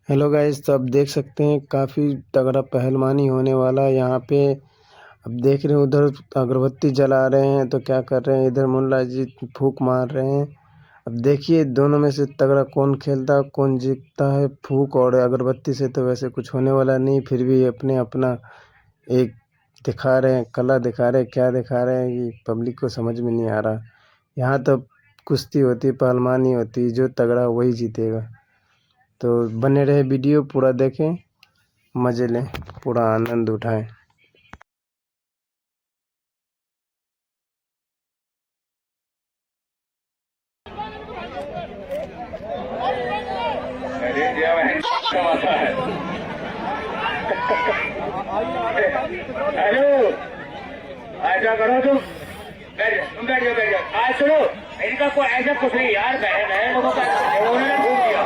Hello guys, तो अब देख सकते हैं काफ़ी तगड़ा पहलवानी होने वाला है यहाँ पे। अब देख रहे हैं उधर अगरबत्ती जला रहे हैं तो क्या कर रहे हैं, इधर मुल्ला जी फूंक मार रहे हैं। अब देखिए दोनों में से तगड़ा कौन खेलता है, कौन जीतता है। फूंक और अगरबत्ती से तो वैसे कुछ होने वाला नहीं, फिर भी अपने अपना एक दिखा रहे हैं, कला दिखा रहे हैं। क्या दिखा रहे हैं कि पब्लिक को समझ में नहीं आ रहा। यहाँ तो कुश्ती होती है, पहलवानी होती है, जो तगड़ा वही जीतेगा। तो बने रहे, वीडियो पूरा देखें, मज़े लें, पूरा आनंद उठाएं। हेलो, ऐसा करो तुम बैठ जाओ। आज सुनो, इनका कोई ऐसा कुछ नहीं यार, नए लोगों का उन्होंने भूल दिया।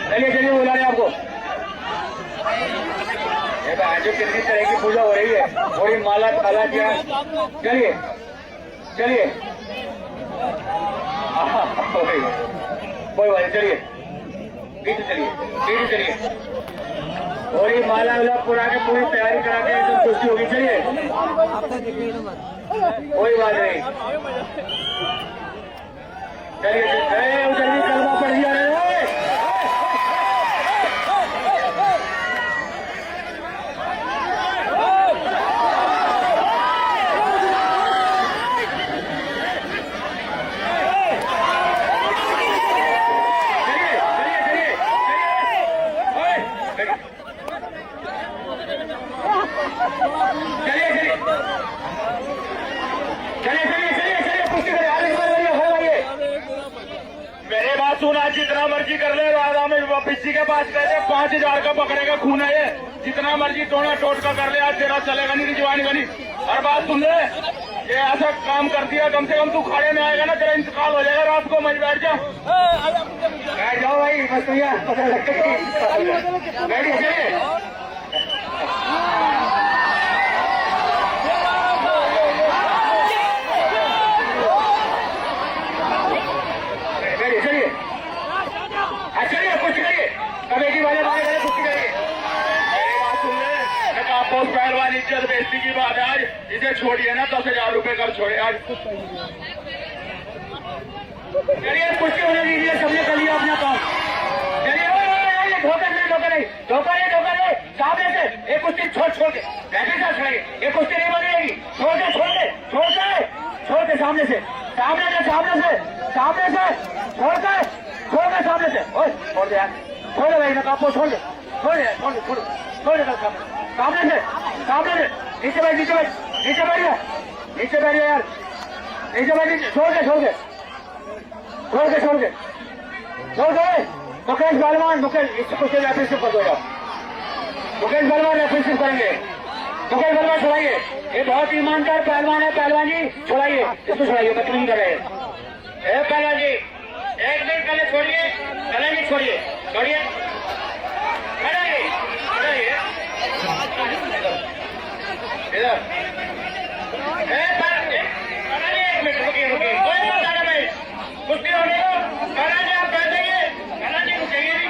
चलिए चलिए, बुला रहे आपको। आज कितनी तरह की पूजा हो रही है, थोड़ी माला काला किया। चलिए चलिए, कोई बात नहीं, चलिए पीछे चलिए। और ये माला वाला पूरा के पूरी तैयारी करा के एकदम कुश्ती होगी। चलिए, कोई बात नहीं, चलिए जल्दी कलमा पड़ दिया। मेरे बात सुना, जितना मर्जी कर ले, राधा में पिछी के पास कहते 5,000 का पकड़ेगा खून है ये। जितना मर्जी टोना टोटका कर ले, आज तेरा चलेगा नहीं, रिजवानी बनी। हर बात सुन ले, ये ऐसा काम कर दिया, कम से कम तू खाड़े में आएगा ना, तेरा इंतकाल हो जाएगा। रात को मज बैठ जा, बैठ जाओ भाई, बस भैया बैठिए। चलिए कमेटी वाले भाई कुछ करिए। मेरी बात सुन ले, नकाबपोश पहलवान इज्जत बेइज्जती की बात है। आज इसे छोड़िए ना, 10,000 रुपए कर छोड़े आज। चलिए कुछ होने दीजिए, सबने कर लिया अपना काम। चलिए, धोखा नहीं, सामने से एक कुश्ती छोड़ के बैठे साथ खड़े, एक कुश्ती नहीं बनेगी। छोड़ के सामने से सामने से छोड़ दे यार, छोड़ दे भाई, नकाबपोश छोड़ दे सामने से नीचे बैठ यार, नीचे बैठ, छोड़ के मुकेश पहलवान, इसको कुछ रेफरेंस कर दो यार। मुकेश पहलवान रेफरेंस करेंगे, मुकेश पहलवान छोड़ाइए, ये बहुत ईमानदार पहलवान है। पहलवान जी छोड़ाइए, इसको छोड़ाइए, मतलब नहीं कर रहे हैं। पहलवान जी एक मिनट पहले छोड़िए, छोड़िए इधर। एक मिनट रुकिए, कोई मत आना भाई, कुश्ती होने दो। जी आप बैठ जाइए, जी रुकेंगे नहीं।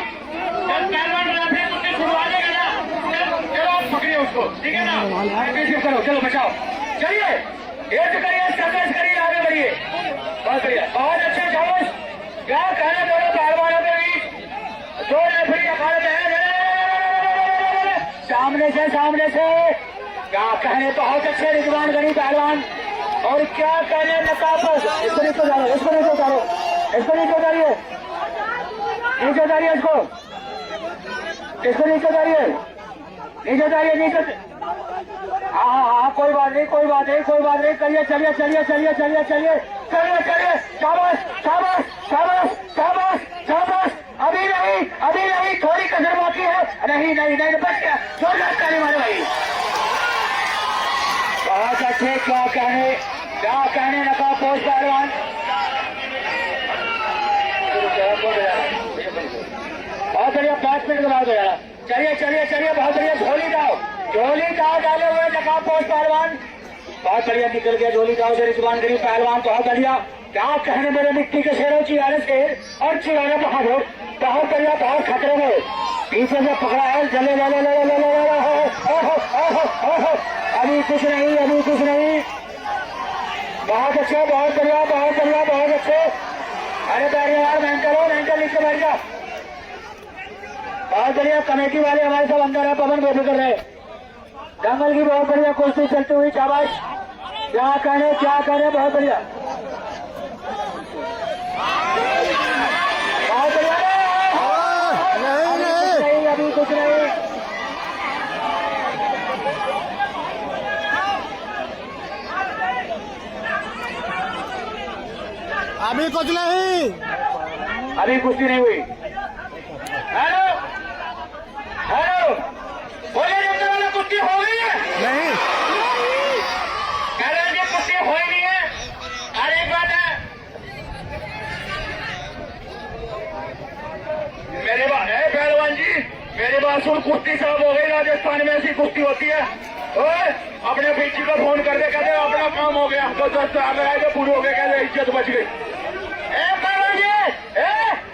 जब पहलवान अपने कुश्ती छुड़वा देगा ना, चलो आप पकड़िए उसको, ठीक है ना। करो, चलो बचाओ, चलिए संघर्ष करिए, आगे बढ़िए। बहुत बढ़िया, बहुत अच्छा शाबाश। क्या कहना दोनों पहलवानों के बीच, दो रेफरी अखाड़े में है। सामने से क्या कहने, बहुत अच्छे रिजवान गनी पहलवान। और क्या कहने नकाबपोश, इसको नीचे उतारिए, नीचे उतारिए, हाँ, कोई बात नहीं, करिए, चलिए। शाबाश। अभी नहीं, थोड़ी कसर बाकी है। नहीं, बच गया, जोरदार ताली मारो भाई। बहुत अच्छे, क्या कहने नकाबपोश पहलवान। बहुत बढ़िया, 5 मिनट के बाद हो जाना। चलिए बहुत बढ़िया, झोली दाव डाले हुए नकाबपोश पहलवान। बहुत बढ़िया निकल गया झोली दाव से रिजवान गरीब पहलवान। बहुत बढ़िया, क्या कहने मेरे मिट्टी के शेरों चिराने शेर और चिराने बहादुर। बहुत बढ़िया, बहुत खतरे में पीछे से पकड़ा है। जले ले ले ले ले ले अभी कुछ नहीं, अभी कुछ नहीं। बहुत अच्छे, बहुत बढ़िया, बहुत बढ़िया, बहुत अच्छे। अरे बैठ गया यार, मेंटल नीचे बैठ गया। बहुत बढ़िया, कमेटी वाले हमारे सब अंदर है, पवन बेफिक्र रहे। दंगल की बहुत बढ़िया कुश्ती चलती हुई, शाबाश। क्या कहने, बहुत बढ़िया, बहुत बढ़िया। नहीं, अभी कुछ नहीं। अभी कुछ नहीं, अभी कुश्ती नहीं हुई। हेलो बोले जंगल वाला, कुश्ती हो गई है? नहीं, कह रहे हैं कुश्ती हो ही नहीं है। अरे एक बात है, मेरे बात है पहलवान जी, मेरे बात सुन, कुश्ती साहब हो गई। राजस्थान में ऐसी कुश्ती होती है। ओए अपने पीछे को फोन कर दे, कहते अपना काम हो गया। तो 10 आगे आए तो पूरे हो गए, कहते इज्जत बच गई। पहलवान जी,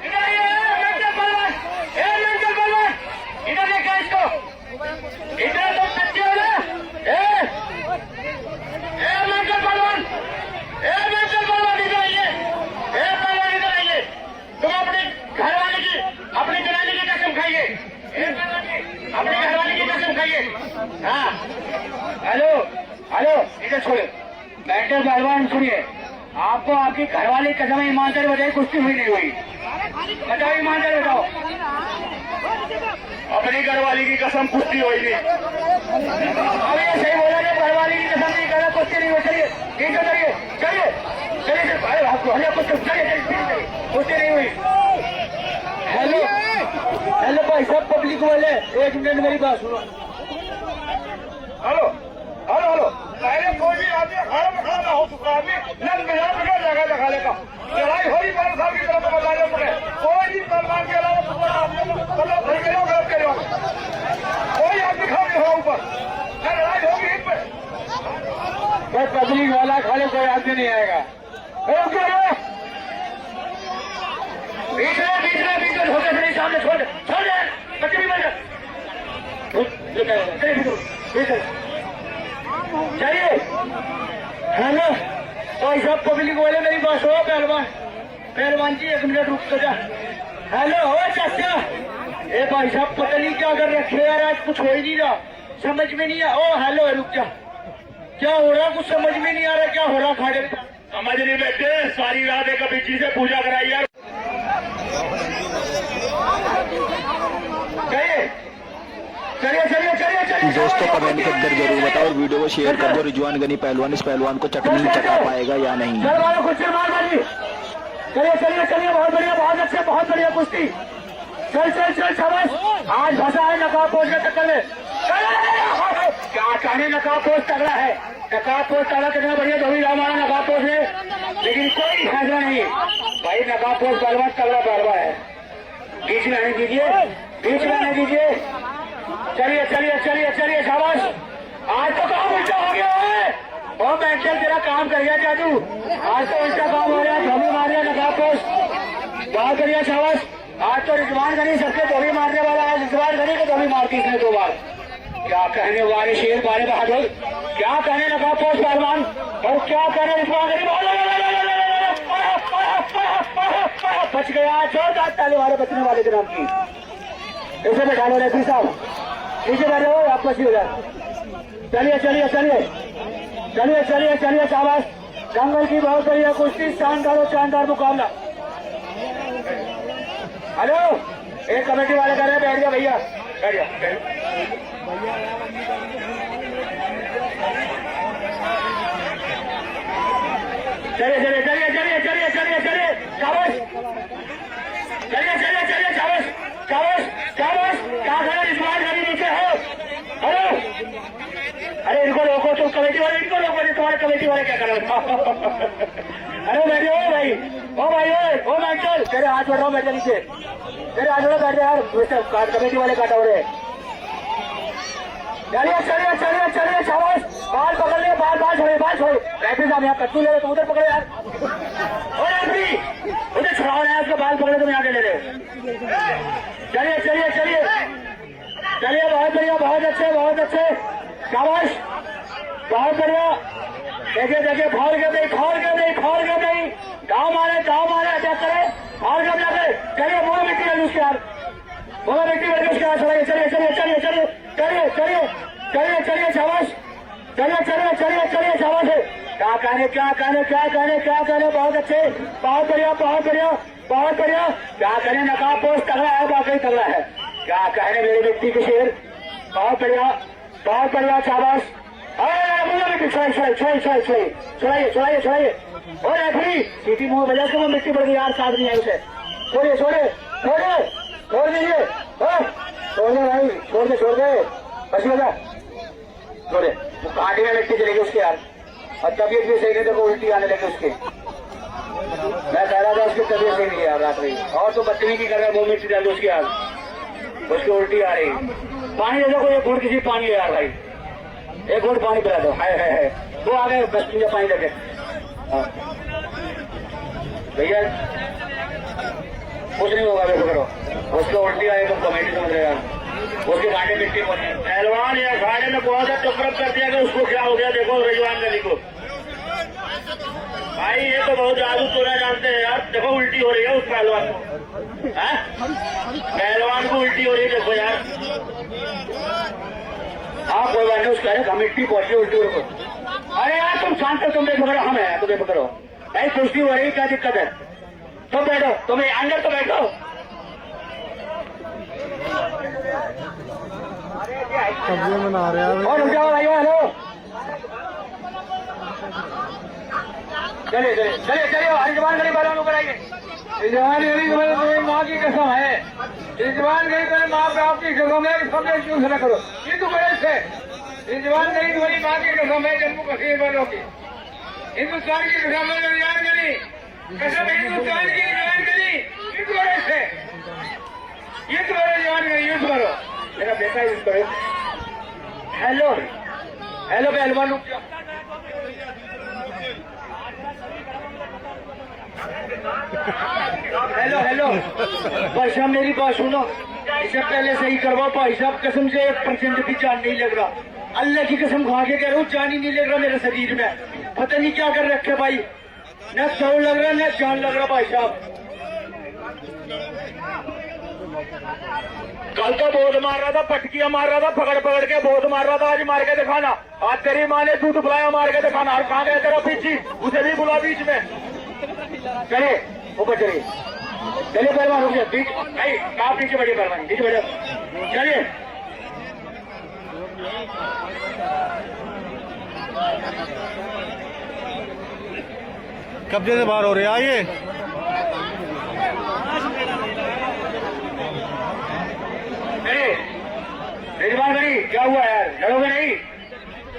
इधर आइए, मेंटल पहलवान, मेंटल पहलवान, इधर देखा इसको, इधर तुम सच्चे हो ना? मेंटल पहलवान, मेंटल पहलवान, इधर आइए। पहलवान इधर आइए, तुम अपने घरवाले की, अपनी जनानी की कसम खाइए। अपने घरवाले की कसम खाइए। हाँ, हेलो, इधर छोड़े। मेंटल पहलवान सुनिए, आपको आपकी घरवाली कसम ईमानदारी बताई, कुश्ती हुई नहीं हुई? बताओ, ईमानदारी बताओ। अपनी घरवाली की कसम, कुश्ती हुई नहीं। अब ये सही बोला, जब घरवाली की कसम नहीं करा, कुश्ती नहीं हुई। चलिए ठीक है, चलिए, अरे आपको कुश्ती नहीं हुई। हेलो भाई सब पब्लिक वाले, एक मिनट मेरी बात सुनो। हेलो, पहले कोई भी आदमी अखाड़ा में खड़ा ना हो चुका आदमी न जगह जगह का लड़ाई हो रही 12 साल की तरफ बताने पड़े। कोई भी पहलवान के अलावा मतलब खड़ी करो, गलत करो, कोई आदमी खड़ा नहीं होगा ऊपर, न लड़ाई होगी इन पे। कोई पब्लिक वाला खाली कोई आदमी नहीं आएगा। बीच में धोखे से सामने छोड़ दे, बच्चे भी बन चलिए। हेलो भाई साहब पब्लिक वाले, मेरी बात हो। पहलवान जी एक मिनट रुक तो जा। हेलो चाचा, भाई साहब पता नहीं क्या कर रखे यार, आज कुछ हो ही नहीं रहा, समझ में नहीं आ। हेलो रुक जा, क्या हो रहा, कुछ समझ में नहीं आ रहा, क्या हो रहा खाड़े? समझ नहीं बैठे, सारी रात एक बीची से पूजा कराई यार। चलिए दोस्तों कमेंट के अंदर जरूर बताओ, वीडियो को शेयर कर दो। रिजवान गनी पहलवान इस पहलवान को चटनी चटा पाएगा या नहीं? चलिए, बहुत बढ़िया, बहुत अच्छे, बहुत बढ़िया कुश्ती। चल शाबाश। आज फंसा है नकाब पोस्ट में टक्कर में। क्या कहने, नकाब पोस्ट तगड़ा है, नकाब पोस्ट तगड़ा, कितना बढ़िया धोबी राम मारा नकाब पोस्ट में, लेकिन कोई फैसला नहीं भाई। नकाब पोस्ट पहलवान तगड़ा पहलवान है, बीच में आने दीजिए। चलिए शाबाश। आज तो काम उल्टा हो गया है, और मेंटल तेरा काम कर गया जादू। आज तो उल्टा काम हो रहा है, धोबी मार रहा नकाब पोस्ट। बहुत बढ़िया, शाबाश। आज तो रिजवान गनी सबके धोबी मारने वाला है, रिजवान गनी को धोबी मारती इसने 2 बार। क्या कहने वाले शेर बारे बहादुर, क्या कहने नकाब पोस्ट पहलवान, और क्या कहने रिजवान गनी। बच गया, जोरदार ताली वाले बचने वाले के नाम की। इसे बैठा लो रेफरी साहब, नीचे बैठे हो, आप पसी हो जाए। चलिए शाबाश। दंगल की बहुत बढ़िया कुश्ती, शानदार मुकाबला। हेलो, एक कमेटी वाले कह रहे हैं, बैठ गया भैया, बैठ गया। चलिए शाबाश। शाबाश। क्या करें, रिजवान गनी नीचे हो। हेलो, अरे इनको रोको, तुम कमेटी वाले इनको रोको, तुम्हारे कमेटी वाले क्या करो। अरे बैठे हो भाई, ओ मेंटल, तेरे हाथ बढ़ रहा हूँ, बैठे नीचे, तेरे हाथ बढ़ो, बैठ यार, कमेटी वाले काटा हो रहे। चलिए शाबाश। बाल पकड़ लिया, बाल पैसे आप यहाँ कट्टू ले रहे तो उधर पकड़ो यार। और एमपी उधर छुड़ाओ यार, उसका बाल पकड़े तुम यहाँ के ले रहे हो। चलिए चलिए चलिए चलिए, बहुत बढ़िया, बहुत अच्छे, बहुत अच्छे, शाबाश, बहुत बढ़िया। देखिए देखिए, फाउल कर नहीं, फाउल कर नहीं, फाउल कर नहीं, गाँव मारे अटैक करे, फाउल कर जाकर। चलिए बोलो मिट्टी लगी उसके यार, बोलो मिट्टी लगी उसके यार। चलिए चलिए चलिए चलिए चलिए चलिए चलिए चलिए चलिए, शाबाश, चलिए चलिए चलिए चलिए, शाबाश है। क्या कहने क्या कहने क्या कहने क्या कहने, बहुत अच्छे, बहुत बढ़िया, बहुत बढ़िया, बहुत बढ़िया। क्या कहने, नकाब पोस्ट तगड़ा है, वाकई तगड़ा है। क्या कहने मेरे व्यक्ति के शेर, बहुत बढ़िया, बहुत बढ़िया, शाबाश। छोड़ाइए और रेफरी सीटी मुंह बजा के वो मिट्टी पड़ गई यार, साथ नहीं है उसे। छोड़िए छोड़िए छोड़िए, छोड़ दीजिए, छोड़ दे भाई, छोड़ दे बस बजा, छोड़े। वो कांटे में मिट्टी चलेगी उसके यार, और तबीयत भी सही नहीं, देखो उल्टी आने लगी उसकी। मैं कह रहा था उसकी तबीयत सही नहीं है यार रात रही, और तो बदतमीजी कर रहा है, वो मिट्टी डाल दो उसकी यार, उसकी उल्टी आ रही। पानी दे दो, कोई एक घूट किसी पानी ले यार भाई, एक घूट पानी पिला दो। है वो आ गए, बस मुझे पानी लगे भैया, कुछ नहीं होगा, बेफिक्र करो। उसको उल्टी आए तो कमेटी समझ रहे यार, उसके घाटे मिट्टी पहुंचे। पहलवान या अखाड़े में बहुत चक्कर कर दिया कि उसको क्या हो गया, देखो रिजवान गली को भाई, ये तो बहुत जादू तोड़ा जानते हैं यार। देखो उल्टी हो रही है उस पहलवान को, पहलवान को उल्टी हो रही है, देखो यार। हाँ कोई बात नहीं, उसका है मिट्टी पहुंची उल्टी को। अरे यार तुम शांत हो, तुम बेफिक्र, हम है तुम बेफिक्र हो भाई, पुष्टि हो रही, क्या दिक्कत है? तुम बैठो, तुम अंदर तो बैठो। कब्जे में ना रहे हैं और रुक जाओ भाई, हेलो, चलिए चलिए चलिए चलिए, रिजवान गली वालों कराइए। रिजवान गली तुम्हारी माँ की कसम है, रिजवान गली तुम्हारे माँ बाप की कसम है, सबने क्यों न करो, ये तो बड़े से। रिजवान गली तुम्हारी माँ की कसम है, जम्मू कश्मीर वालों की, हिंदुस्तान की कसम है, रिजवान गली कसम है, हिंदुस्तान की रिजवान गली, ये तो बड़े से, ये तो बड़े रिजवान गली यूज करो, मेरा बेटा यूज करो। हेलो हेलो पहलवान, हेलो हेलो भाई साहब, मेरी बात सुनो, इसे पहले सही करवाओ भाई साहब, कसम से 1% भी जान नहीं लग रहा, अल्लाह की कसम खा के कह रहा हूँ, जान ही नहीं लग रहा मेरे शरीर में, पता नहीं क्या कर रखे भाई, न दौड़ लग रहा न जान लग रहा भाई साहब। कल तो बहुत मार रहा था, पटकियां मार रहा था, पकड़ के बहुत मार रहा था, आज मार के दिखाना, आज तेरी माँ ने दूध बुलाया, मार के दिखाना। और कहाँ गया तेरा पीछी, उसे भी बुला बीच में। चलिए ऊपर चलिए, चलिए पहलवान रुक जाए, बीच नहीं, आप पीछे बैठिए पहलवान, पीछे बैठो, चलिए। कब्जे से बाहर हो रहे, आइए। रिजवान गली क्या हुआ यार, लड़ोगे नहीं,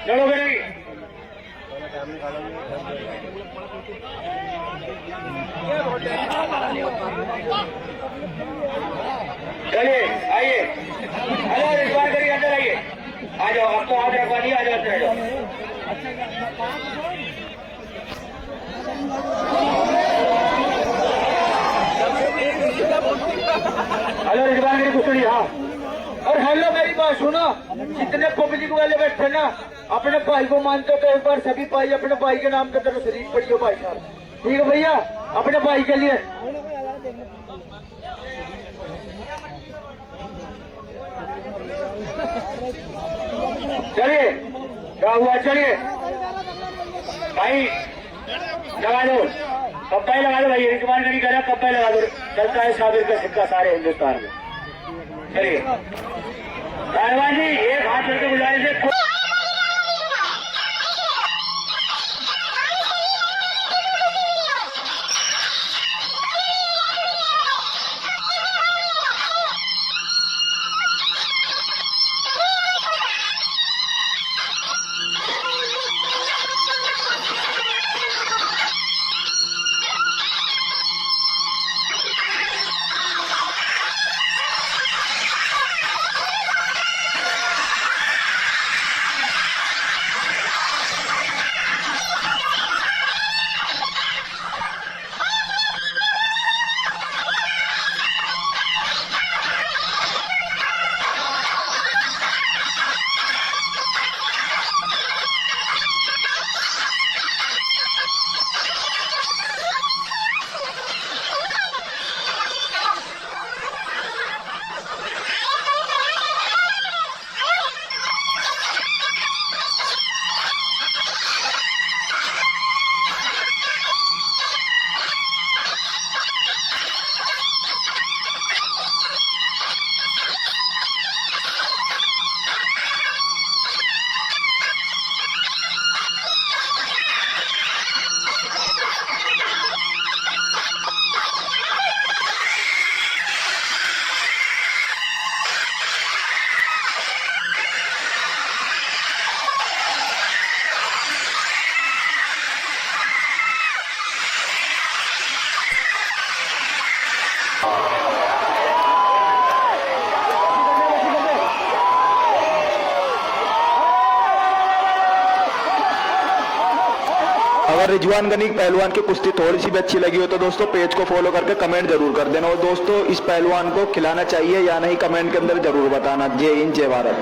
लड़ोगे नहीं? चलिए आइए, हेलो रिजवान गली अंदर आइए, आ जाओ, अब तो हाथ रखवा दिया, आ जाओ अंदर आ जाओ। हेलो रिजवान गली कुछ हाँ, और हेलो मेरी बात सुनो, जितने पब्लिक वाले बैठे ना, अपने भाई को मानते तो एक बार सभी भाई अपने भाई के नाम पे तरह शरीफ पढ़ियो भाई साहब, ठीक है भैया, अपने भाई के लिए। चलिए क्या हुआ, चलिए भाई लगा दो, कब्बा लगा दो भाई, रिजवान गली कह रहा कब्बा लगा दो, चलता है साबिर का सिक्का सारे हिंदुस्तान में। चलिए पहलवान जी, एक हाथ करके गुजारिश है, अगर रिजवान गनी पहलवान की कुश्ती थोड़ी सी भी अच्छी लगी हो तो दोस्तों पेज को फॉलो करके कमेंट जरूर कर देना। और दोस्तों इस पहलवान को खिलाना चाहिए या नहीं कमेंट के अंदर जरूर बताना। जय हिंद जय भारत।